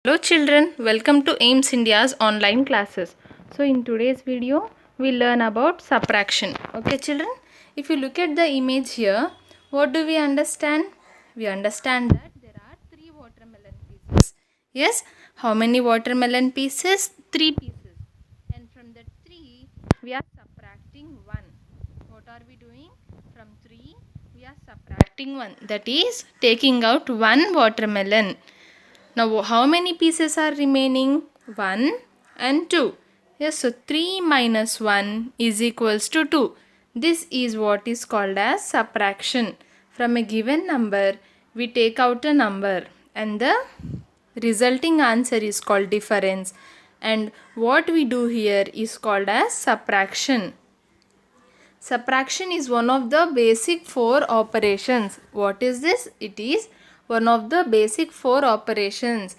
Hello children, welcome to AIMS India's online classes. So in today's video, we learn about subtraction. Okay children, if you look at the image here, what do we understand? We understand that there are 3 watermelon pieces. Yes, how many watermelon pieces? 3 pieces. And from the 3, we are subtracting 1. What are we doing? From 3, we are subtracting 1. That is, taking out 1 watermelon. Now, how many pieces are remaining? 1 and 2. Yes, so 3 minus 1 is equals to 2. This is what is called as subtraction. From a given number, we take out a number and the resulting answer is called difference. And what we do here is called as subtraction. Subtraction is one of the basic 4 operations. What is this? It is one of the basic 4 operations: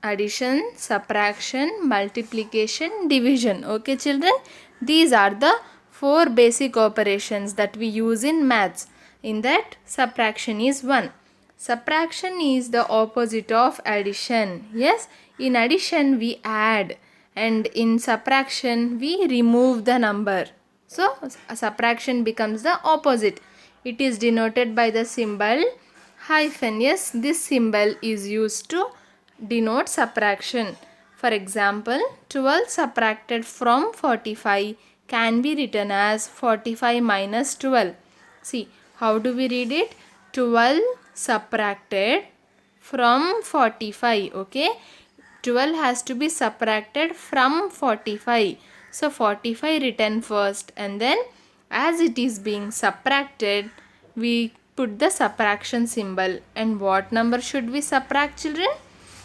addition, subtraction, multiplication, division. Okay children, these are the 4 basic operations that we use in maths. In that, subtraction is one. Subtraction is the opposite of addition. Yes, in addition we add, and in subtraction we remove the number. So subtraction becomes the opposite. It is denoted by the symbol hyphen. Yes, this symbol is used to denote subtraction. For example, 12 subtracted from 45 can be written as 45 minus 12. See, how do we read it? 12 subtracted from 45. Okay, 12 has to be subtracted from 45. So 45 written first, and then as it is being subtracted, we put the subtraction symbol. And what number should we subtract children?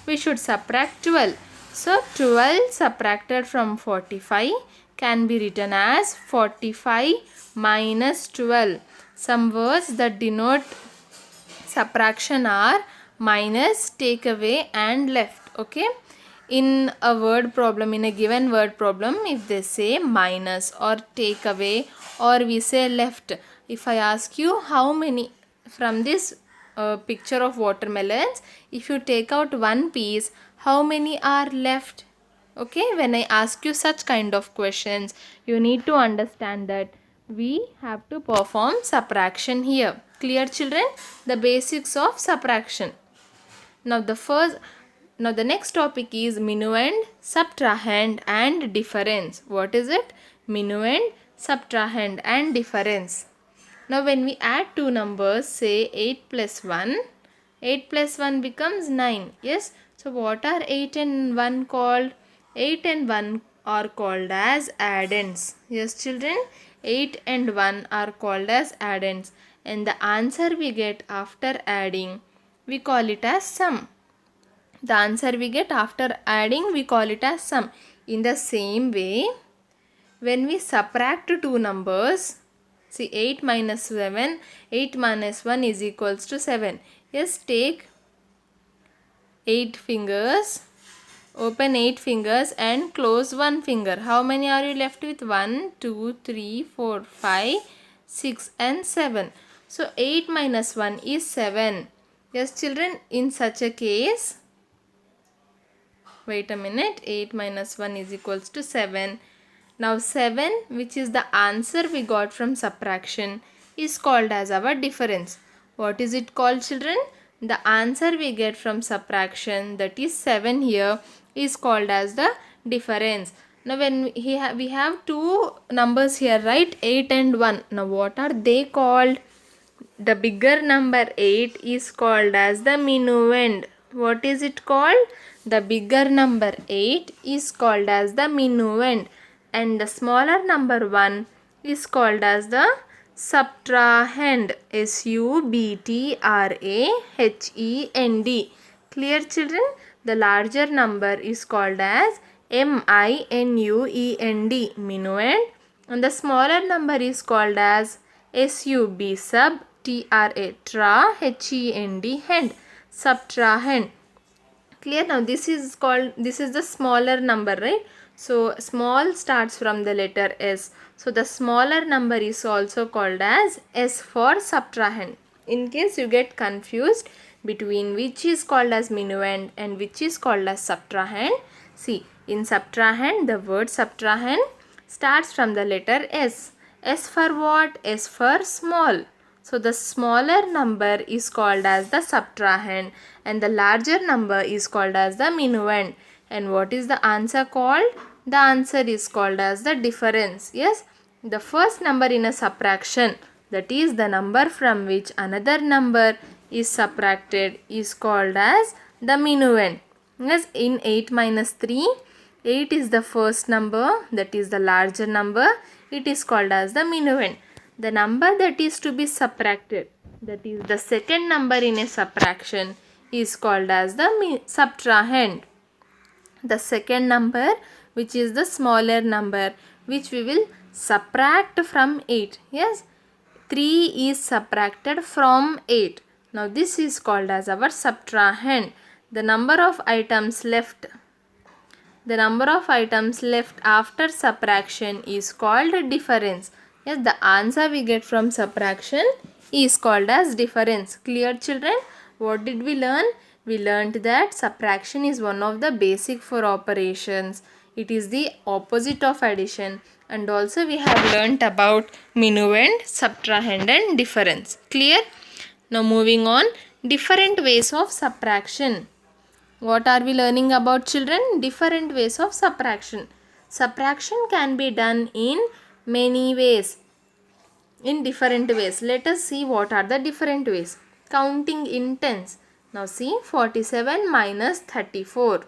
We should subtract 12. So 12 subtracted from 45 can be written as 45 minus 12. Some words that denote subtraction are minus, take away and left. Okay, in a word problem, in a given word problem, if they say minus or take away or we say left, if I ask you how many from this picture of watermelons, if you take out one piece, how many are left? Okay, when I ask you such kind of questions, you need to understand that we have to perform subtraction here. Clear children? The basics of subtraction. Now the next topic is minuend, subtrahend and difference. What is it? Minuend, subtrahend and difference. Now when we add two numbers, say 8 plus 1, 8 plus 1 becomes 9. Yes, so what are 8 and 1 called? 8 and 1 are called as addends. Yes children, 8 and 1 are called as addends, and the answer we get after adding, we call it as sum. The answer we get after adding, we call it as sum. In the same way, when we subtract two numbers, see 8 minus 7, 8 minus 1 is equals to 7. Yes, take 8 fingers, open 8 fingers and close one finger. How many are you left with? 1, 2, 3, 4, 5, 6 and 7. So 8 minus 1 is 7. Yes children, in such a case, wait a minute, 8 minus 1 is equals to 7. Now 7, which is the answer we got from subtraction, is called as our difference. What is it called children? The answer we get from subtraction, that is 7 here, is called as the difference. Now when we have two numbers here, right? 8 and 1. Now what are they called? The bigger number 8 is called as the minuend. What is it called? The bigger number 8 is called as the minuend, and the smaller number 1 is called as the subtrahend. subtrahend. Clear children? The larger number is called as minuend, minuend, and the smaller number is called as sub hend, hend, subtrahend. Clear? Now this is the smaller number, right? So small starts from the letter S. So the smaller number is also called as S for subtrahend. In case you get confused, between which is called as minuend and which is called as subtrahend. See, in subtrahend, the word subtrahend starts from the letter S. S for what? S for small. So the smaller number is called as the subtrahend and the larger number is called as the minuend. And what is the answer called? The answer is called as the difference. Yes, the first number in a subtraction, that is the number from which another number is subtracted, is called as the minuend. Yes, in 8 minus 3, 8 is the first number, that is the larger number. It is called as the minuend. The number that is to be subtracted, that is the second number in a subtraction, is called as the subtrahend. The second number, which is the smaller number, which we will subtract from 8. Yes, 3 is subtracted from 8. Now this is called as our subtrahend. The number of items left after subtraction is called difference. Yes, the answer we get from subtraction is called as difference. Clear, children? What did we learn? We learned that subtraction is one of the basic 4 operations. It is the opposite of addition. And also we have learnt about minuend, subtrahend and difference. Clear? Now moving on, different ways of subtraction. What are we learning about, children? Different ways of subtraction. Subtraction can be done in many ways, in different ways. Let us see what are the different ways. Counting in tens. Now see, 47 minus 34.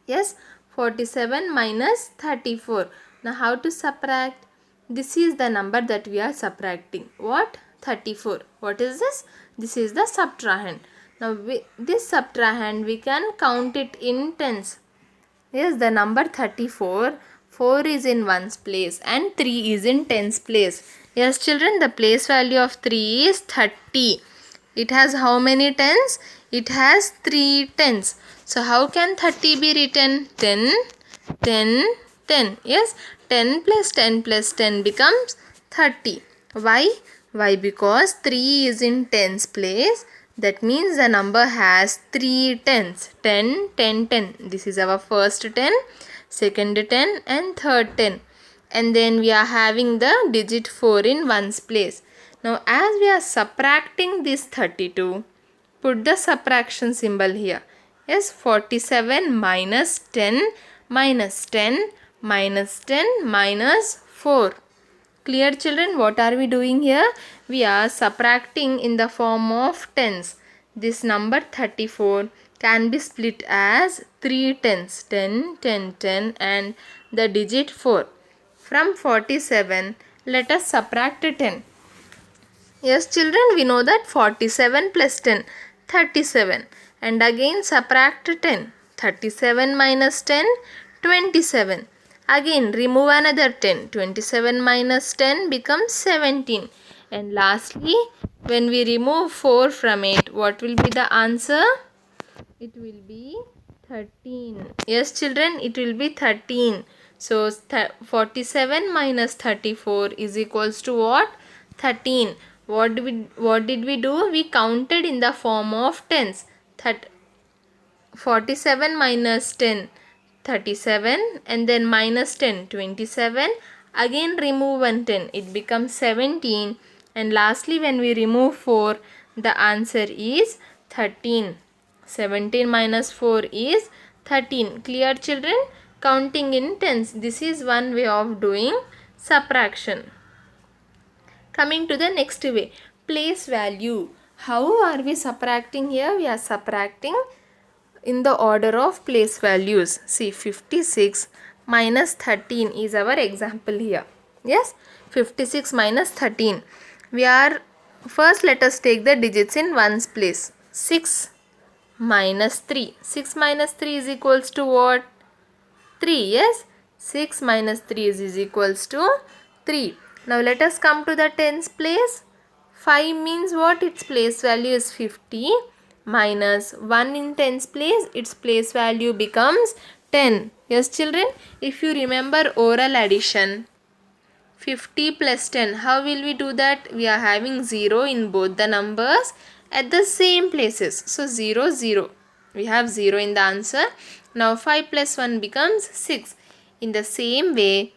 Yes, 47 minus 34. Now how to subtract? This is the number that we are subtracting. What? 34. What is this? This is the subtrahend. Now this subtrahend we can count it in tens. Yes, the number 34, 4 is in ones place and 3 is in tens place. Yes, children, the place value of 3 is 30. It has how many tens? It has 3 tens. So how can 30 be written? 10, 10, 10. Yes, 10 plus 10 plus 10 becomes 30. Why? Why? Because 3 is in tens place. That means the number has 3 tens. 10, 10, 10. This is our first 10, second 10 and third 10. And then we are having the digit 4 in ones place. Now as we are subtracting this 32, put the subtraction symbol here. Yes, 47 minus 10 minus 10 minus 10 minus 4. Clear, children? What are we doing here? We are subtracting in the form of tens. This number 34 can be split as 3 tens. 10, 10, 10 and the digit 4. From 47, let us subtract 10. Yes, children, we know that 47 plus 10, 37. And again subtract 10. 37 minus 10, 27. Again remove another 10. 27 minus 10 becomes 17. And lastly, when we remove 4 from it, what will be the answer? It will be 13. Yes, children, it will be 13. So 47 minus 34 is equals to what? 13. What did we do? We counted in the form of tens. 47 minus 10, 37, and then minus 10, 27. Again remove 1 10, it becomes 17. And lastly, when we remove 4, the answer is 13. 17 minus 4 is 13. Clear, children? Counting in tens. This is one way of doing subtraction. Coming to the next way, place value. How are we subtracting here? We are subtracting in the order of place values. See, 56 minus 13 is our example here. Yes, 56 minus 13. We are, first let us take the digits in ones place. 6 minus 3. 6 minus 3 is equals to what? 3. Yes, 6 minus 3 is equals to 3. Now let us come to the tens place. 5 means what? Its place value is 50 minus 1 in tens place. Its place value becomes 10. Yes, children, if you remember oral addition, 50 plus 10, how will we do that? We are having 0 in both the numbers at the same places. So 0, 0. We have 0 in the answer. Now 5 plus 1 becomes 6. In the same way,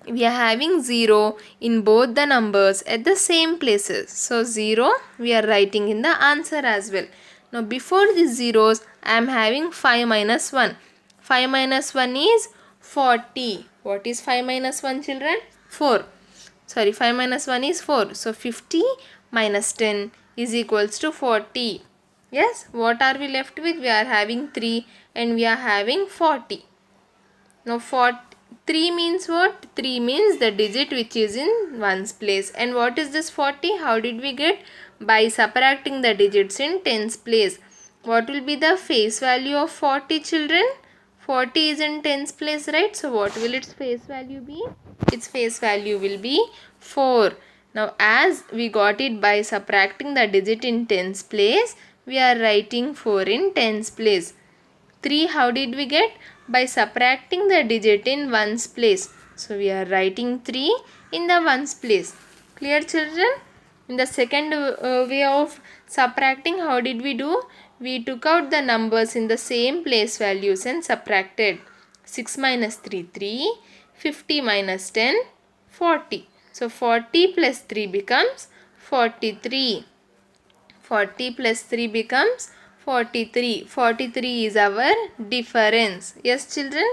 we are having 0 in both the numbers at the same places. So 0 we are writing in the answer as well. Now before these zeros, I am having 5 minus 1. 5 minus 1 is 40. What is 5 minus 1, children? 4. Sorry, 5 minus 1 is 4. So 50 minus 10 is equals to 40. Yes, what are we left with? We are having 3 and we are having 40. Now 3 means what? 3 means the digit which is in ones place. And what is this 40? How did we get? By subtracting the digits in tens place. What will be the face value of 40, children? 40 is in tens place, right? So what will its face value be? Its face value will be 4. Now as we got it by subtracting the digit in tens place, we are writing 4 in tens place. 3 how did we get? By subtracting the digit in ones place. So we are writing 3 in the ones place. Clear, children? In the second way of subtracting, how did we do? We took out the numbers in the same place values and subtracted. 6 minus 3, 3. 50 minus 10, 40. So 40 plus 3 becomes 43. 40 plus 3 becomes 43. 43 is our difference. Yes, children?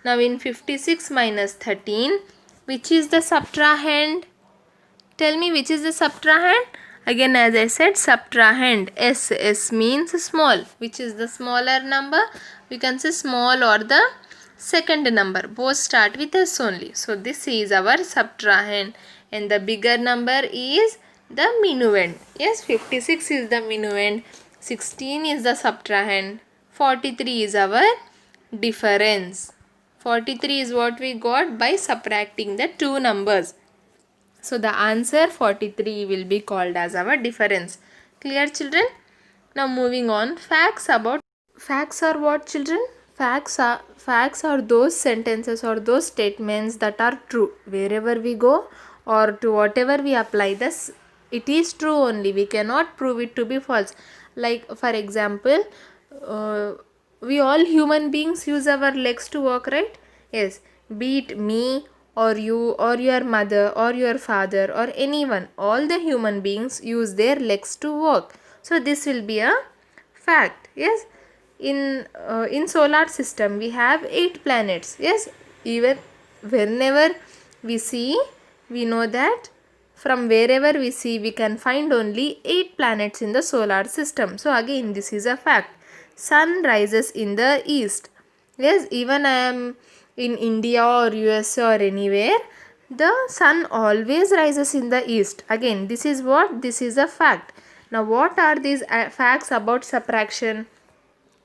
Now in 56 minus 13, which is the subtrahend? Tell me, which is the subtrahend? Again, as I said, subtrahend. S means small. Which is the smaller number? We can say small or the second number. Both start with S only. So this is our subtrahend. And the bigger number is the minuend. Yes, 56 is the minuend. 16 is the subtrahend. 43 is our difference. 43 is what we got by subtracting the two numbers. So the answer 43 will be called as our difference. Clear, children? Now moving on. Facts are what, children? Facts are those sentences or those statements that are true. Wherever we go or to whatever we apply this, it is true only. We cannot prove it to be false. Like for example, we all human beings use our legs to walk, right? Yes. Be it me or you or your mother or your father or anyone, all the human beings use their legs to walk. So this will be a fact. Yes. In solar system we have 8 planets. Yes. Even whenever we see, we know that from wherever we see, we can find only 8 planets in the solar system. So again, this is a fact. Sun rises in the east. Yes, even I am in India or USA or anywhere, the sun always rises in the east. Again, this is what? This is a fact. Now, what are these facts about subtraction?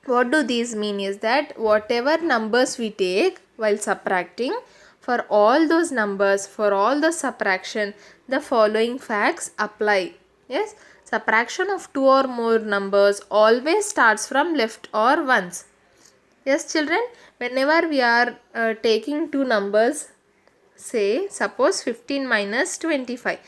What do these mean is that whatever numbers we take while subtracting, for all those numbers, for all the subtraction, the following facts apply. Yes, subtraction of two or more numbers always starts from left or ones. Yes, children, whenever we are taking two numbers, say suppose 15 minus 25,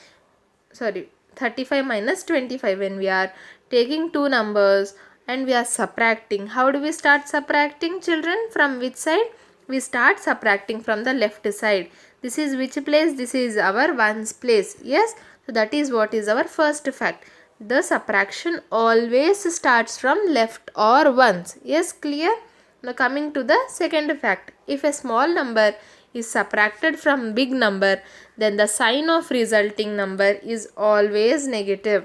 sorry 35 minus 25, when we are taking two numbers and we are subtracting, how do we start subtracting, children? From which side? We start subtracting from the left side. This is which place? This is our ones place. Yes, so that is what is our first fact. The subtraction always starts from left or ones. Yes, clear? Now coming to the second fact. If a small number is subtracted from big number, then the sign of resulting number is always negative.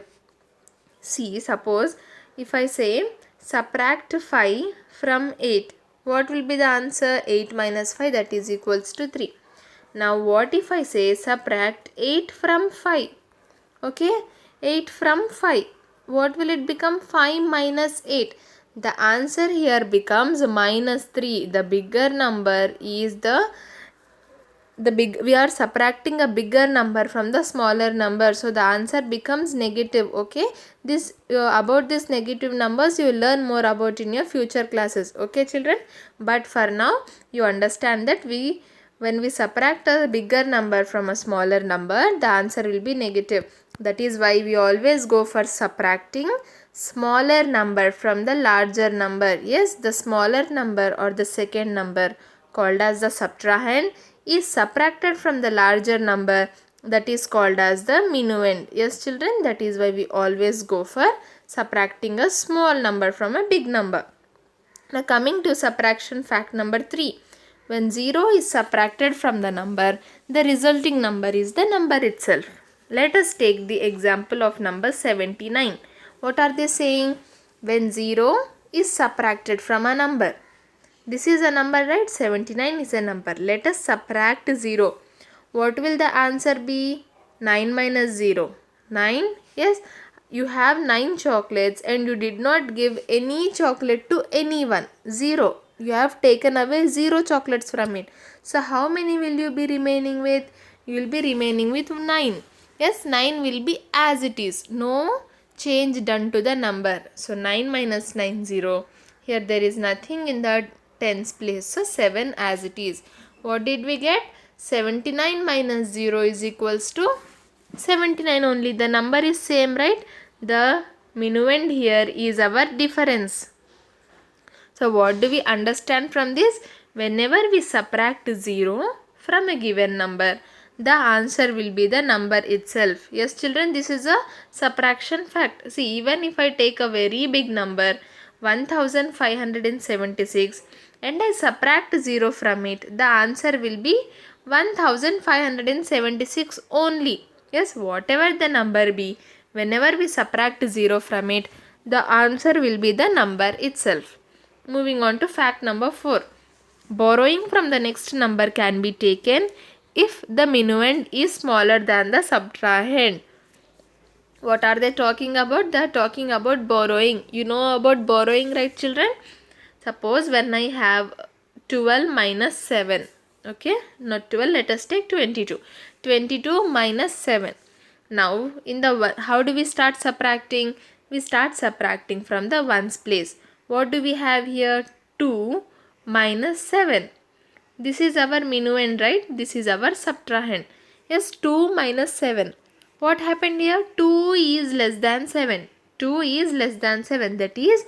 See, suppose if I say subtract 5 from 8, what will be the answer? 8 minus 5, that is equals to 3. Now what if I say subtract 8 from 5? Okay, 8 from 5. What will it become? 5 minus 8. The answer here becomes minus 3. The bigger number is we are subtracting a bigger number from the smaller number, so the answer becomes negative. Okay, this about this negative numbers you will learn more about in your future classes. Okay, children, but for now you understand that we When we subtract a bigger number from a smaller number, the answer will be negative. That is why we always go for subtracting smaller number from the larger number. Yes, the smaller number or the second number called as the subtrahend is subtracted from the larger number, that is called as the minuend. Yes children, that is why we always go for subtracting a small number from a big number. Now coming to subtraction fact number 3. When 0 is subtracted from the number, the resulting number is the number itself. Let us take the example of number 79. What are they saying? When 0 is subtracted from a number. This is a number, right? 79 is a number. Let us subtract 0. What will the answer be? 9 minus 0. 9. Yes, you have 9 chocolates and you did not give any chocolate to anyone. 0. You have taken away 0 chocolates from it. So how many will you be remaining with? You will be remaining with 9. Yes, 9 will be as it is. No change done to the number. So 9 minus 9, 0. Here there is nothing in the tens place. So 7 as it is. What did we get? 79 minus 0 is equals to 79 only. The number is same, right? The minuend here is our difference. So what do we understand from this? Whenever we subtract 0 from a given number, the answer will be the number itself. Yes children, this is a subtraction fact. See, even if I take a very big number, 1576, and I subtract 0 from it, the answer will be 1576 only. Yes, whatever the number be, whenever we subtract 0 from it, the answer will be the number itself. Moving on to fact number 4. Borrowing from the next number can be taken if the minuend is smaller than the subtrahend. What are they talking about? They are talking about borrowing. You know about borrowing, right children? Suppose when I have 12 minus 7. Okay, not 12, let us take 22. 22 minus 7. Now, in the how do we start subtracting? We start subtracting from the ones place. What do we have here? 2 minus 7. This is our minuend, right? This is our subtrahend. Yes, 2 minus 7. What happened here? 2 is less than 7. 2 is less than 7. That is,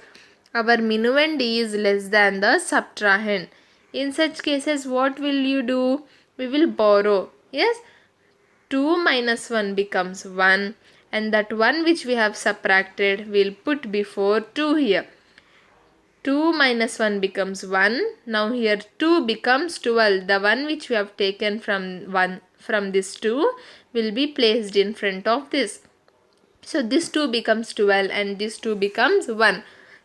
our minuend is less than the subtrahend. In such cases, what will you do? We will borrow. Yes, 2 minus 1 becomes 1, and that 1 which we have subtracted we'll put before 2 here. 2 minus 1 becomes 1. Now here 2 becomes 12. The one which we have taken from this 2 will be placed in front of this. So this 2 becomes 12 and this 2 becomes 1.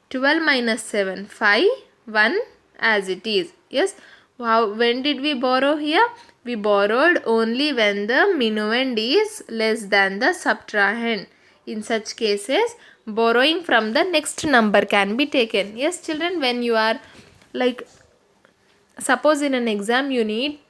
12 minus 7, 5, 1 as it is. Yes. Wow. When did we borrow here? We borrowed only when the minuend is less than the subtrahend. In such cases, borrowing from the next number can be taken. Yes children, when you are like, suppose in an exam you need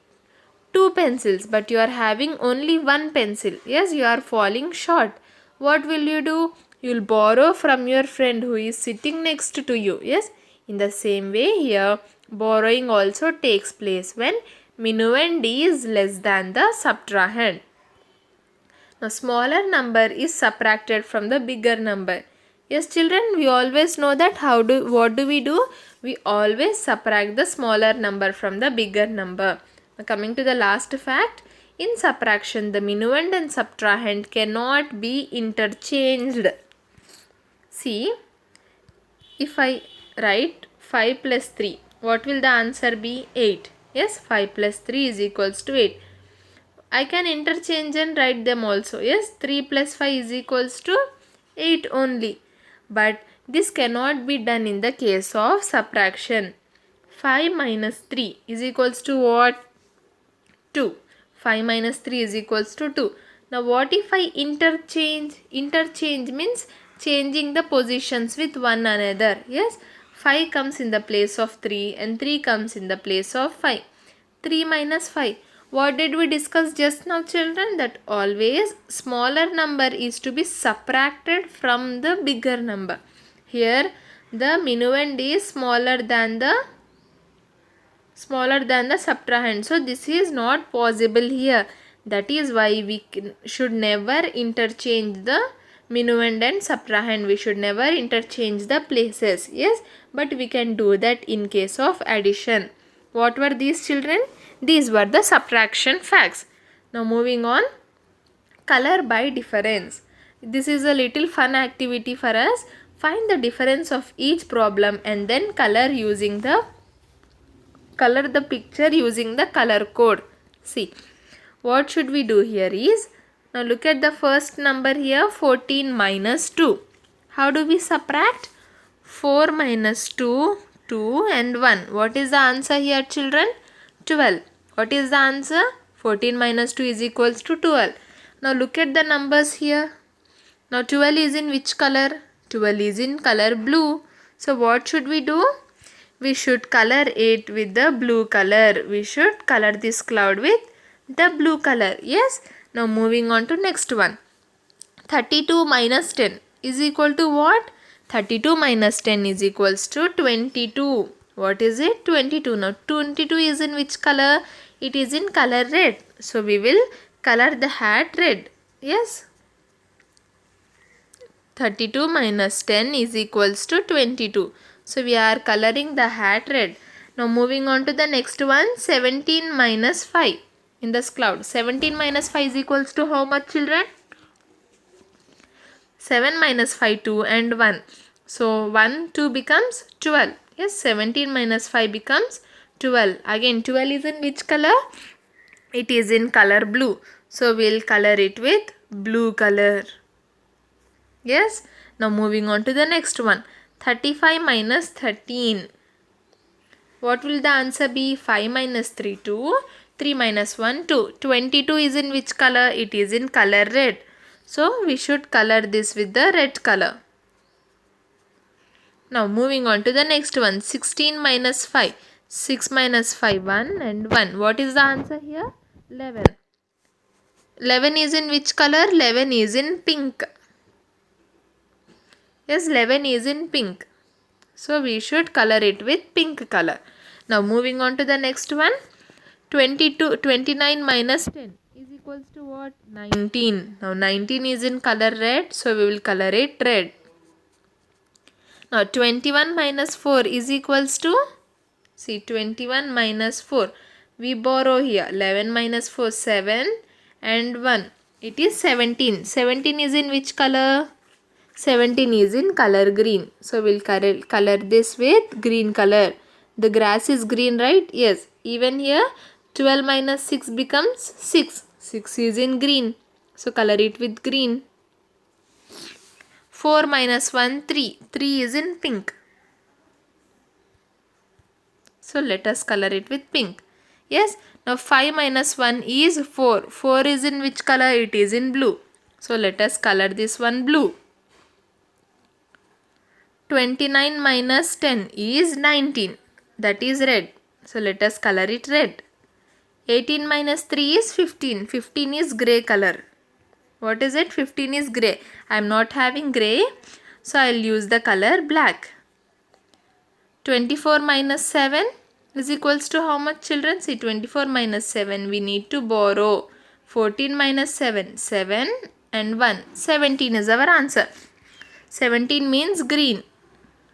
2 pencils but you are having only 1 pencil. Yes, you are falling short. What will you do? You will borrow from your friend who is sitting next to you. Yes, in the same way here, borrowing also takes place when minuend is less than the subtrahend. Now, smaller number is subtracted from the bigger number. Yes children, we always know that what do? We always subtract the smaller number from the bigger number. Now, coming to the last fact, in subtraction the minuend and subtrahend cannot be interchanged. See, if I write 5 plus 3, what will the answer be? 8. Yes, 5 plus 3 is equals to 8. I can interchange and write them also. Yes, 3 plus 5 is equals to 8 only. But this cannot be done in the case of subtraction. 5 minus 3 is equals to what? 2. 5 minus 3 is equals to 2. Now what if I interchange? Interchange means changing the positions with one another. Yes, 5 comes in the place of 3 and 3 comes in the place of 5. 3 minus 5. What did we discuss just now children? That always smaller number is to be subtracted from the bigger number. Here the minuend is smaller than the smaller than the subtrahend. So this is not possible here. That is why we should never interchange the minuend and subtrahend. We should never interchange the places. Yes, but we can do that in case of addition. What were these, children? These were the subtraction facts. Now moving on, color by difference. This is a little fun activity for us. Find the difference of each problem and then color the picture using the color code. See, what should we do here is, now look at the first number here, 14 minus 2. How do we subtract? 4 minus 2, 2 and 1. What is the answer here, children? 12. What is the answer? 14 minus 2 is equals to 12. Now look at the numbers here. Now 12 is in which color? 12 is in color blue. So what should we do? We should color it with the blue color. We should color this cloud with the blue color. Yes. Now moving on to next one. 32 minus 10 is equal to what? 32 minus 10 is equals to 22. What is it? 22. Now 22 is in which color? It is in color red. So we will color the hat red. Yes. 32 minus 10 is equals to 22. So we are coloring the hat red. Now moving on to the next one, 17 minus 5 in this cloud. 17 minus 5 is equals to how much, children? 7 minus 5, 2 and 1. So 1, 2 becomes 12. Yes, 17 minus 5 becomes 12. Again 12 is in which color? It is in color blue. So we'll color it with blue color. Yes. Now moving on to the next one. 35 minus 13. What will the answer be? 5 minus 3, 2. 3 minus 1, 2. 22 is in which color? It is in color red. So we should color this with the red color. Now moving on to the next one. 16 minus 5. 6 minus 5, 1 and 1. What is the answer here? 11. 11 is in which color? 11 is in pink. Yes, 11 is in pink. So we should color it with pink color. Now moving on to the next one. 29 minus 10 is equals to what? 19. Now 19 is in color red. So we will color it red. Now 21 minus 4 is equals to, see, 21 minus 4. We borrow here. 11 minus 4, 7 and 1. It is 17. 17 is in which color? 17 is in color green. So we'll color this with green color. The grass is green, right? Yes. Even here 12 minus 6 becomes 6. 6 is in green. So color it with green. 4 minus 1, 3. 3 is in pink. So let us color it with pink. Yes. Now 5 minus 1 is 4. 4 is in which color? It is in blue. So let us color this one blue. 29 minus 10 is 19. That is red. So let us color it red. 18 minus 3 is 15. 15 is grey color. What is it? 15 is grey. I am not having grey. So I will use the color black. 24 minus 7 is equals to how much, children? See, 24 minus 7. We need to borrow. 14 minus 7. 7 and 1. 17 is our answer. 17 means green.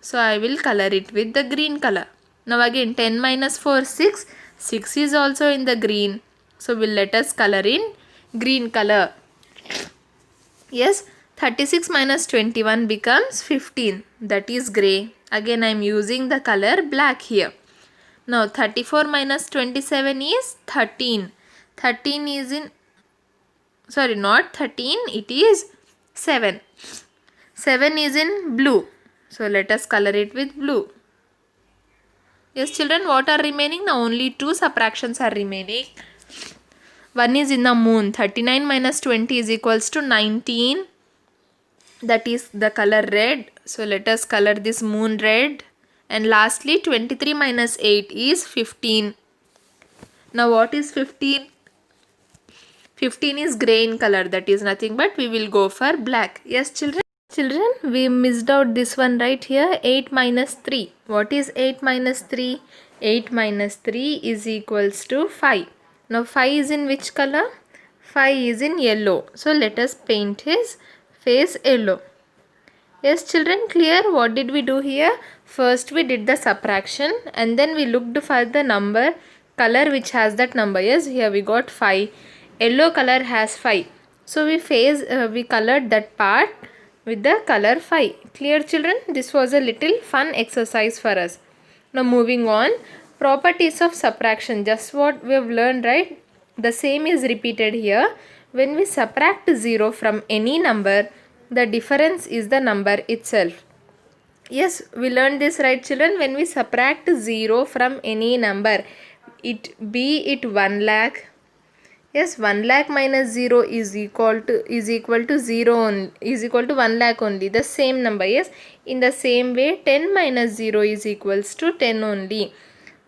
So I will color it with the green color. Now again 10 minus 4, 6. 6 is also in the green. So we'll let us color in green color. Yes, 36 minus 21 becomes 15. That is grey. Again I am using the color black here. Now 34 minus 27 is 13. 13 is in, sorry, not 13, it is 7. 7 is in blue. So let us color it with blue. Yes, children, what are remaining? Now only two subtractions are remaining. One is in the moon. 39 minus 20 is equals to 19. That is the color red. So let us color this moon red. And lastly 23 minus 8 is 15. Now what is 15? 15 is grey in color. That is nothing but we will go for black. Yes, children. Children, we missed out this one right here. 8 minus 3. What is 8 minus 3? 8 minus 3 is equals to 5. Now 5 is in which color? 5 is in yellow. So let us paint his face yellow. Yes children, clear? What did we do here? First we did the subtraction and then we looked for the number color which has that number. Yes, here we got 5. Yellow color has 5. So we colored that part with the color 5. Clear children? This was a little fun exercise for us. Now moving on, properties of subtraction. Just what we have learned, right? The same is repeated here. When we subtract 0 from any number, the difference is the number itself. Yes, we learned this, right children? When we subtract 0 from any number, be it 1 lakh. Yes, 1 lakh minus 0 is equal to 0 only, is equal to 1 lakh only, the same number. Yes, in the same way 10 minus 0 is equals to 10 only.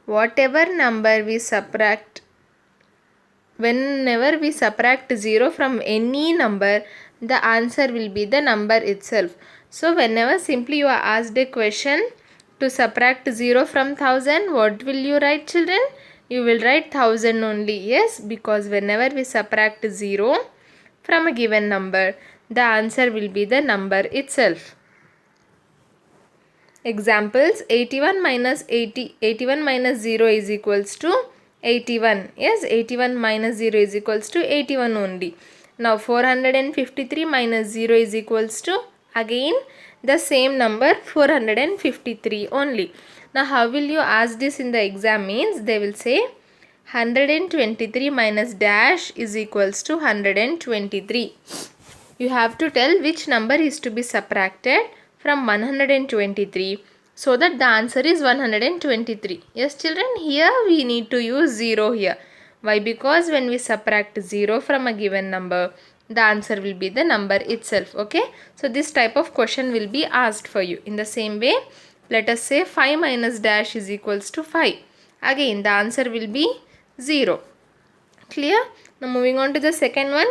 Whatever number we subtract, whenever we subtract 0 from any number, the answer will be the number itself. So whenever simply you are asked a question to subtract 0 from 1000, what will you write children? You will write 1000 only. Yes, because whenever we subtract 0 from a given number, the answer will be the number itself. Examples: 81 minus 0 is equals to 81. Yes, 81 minus 0 is equals to 81 only. Now 453 minus 0 is equals to again the same number 453 only. Now how will you ask this in the exam? Means they will say 123 minus dash is equals to 123. You have to tell which number is to be subtracted from 123 so that the answer is 123. Yes children, here we need to use 0 here. Why? Because when we subtract 0 from a given number, the answer will be the number itself. Okay, so this type of question will be asked for you. In the same way, let us say 5 minus dash is equals to 5. Again the answer will be 0. Clear? Now moving on to the second one.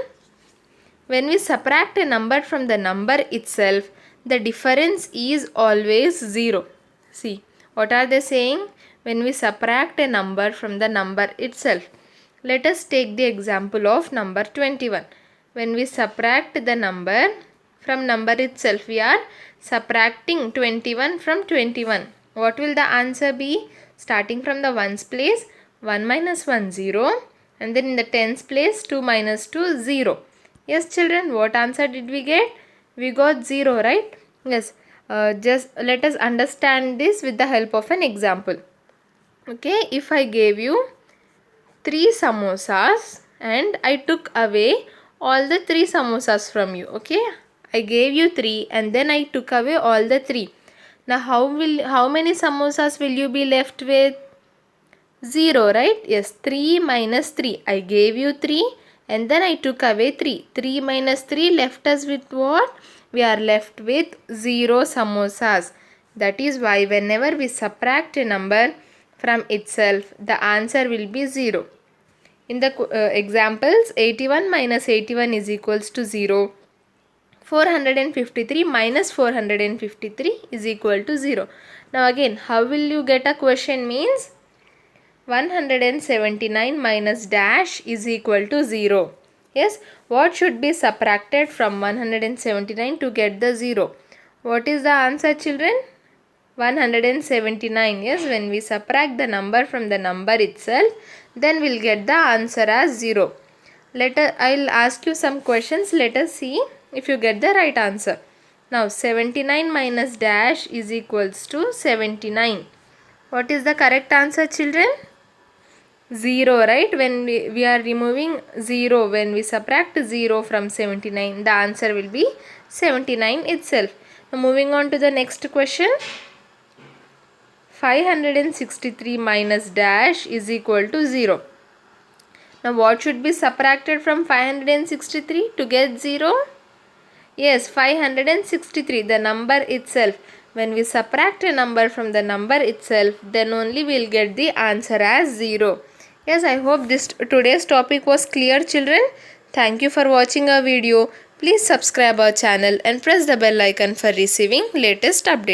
When we subtract a number from the number itself, the difference is always 0. See, what are they saying? When we subtract a number from the number itself. Let us take the example of number 21. When we subtract the number from number itself, we are subtracting 21 from 21. What will the answer be? Starting from the ones place, 1 minus 1, 0. And then in the tens place, 2 minus 2, 0. Yes children, what answer did we get? We got 0, right? Yes, just let us understand this with the help of an example. Okay, if I gave you 3 samosas and I took away all the 3 samosas from you. Okay, I gave you 3 and then I took away all the 3. Now how many samosas will you be left with? 0, right? Yes, 3 minus 3. I gave you 3 and then I took away 3. 3 minus 3 left us with what? We are left with 0 samosas. That is why whenever we subtract a number from itself, the answer will be 0. In the examples, 81 minus 81 is equals to 0. 453 minus 453 is equal to 0. Now again, how will you get a question? Means 179 minus dash is equal to 0. Yes, what should be subtracted from 179 to get the 0? What is the answer children? 179. Yes, when we subtract the number from the number itself, then we'll get the answer as 0. I'll ask you some questions. Let us see if you get the right answer. Now 79 minus dash is equals to 79. What is the correct answer children? 0, right? When we are removing 0, when we subtract 0 from 79, the answer will be 79 itself. Now moving on to the next question. 563 minus dash is equal to 0. Now what should be subtracted from 563 to get 0? Yes, 563, the number itself. When we subtract a number from the number itself, then only we will get the answer as 0. Yes, I hope today's topic was clear children. Thank you for watching our video. Please subscribe our channel and press the bell icon for receiving latest updates.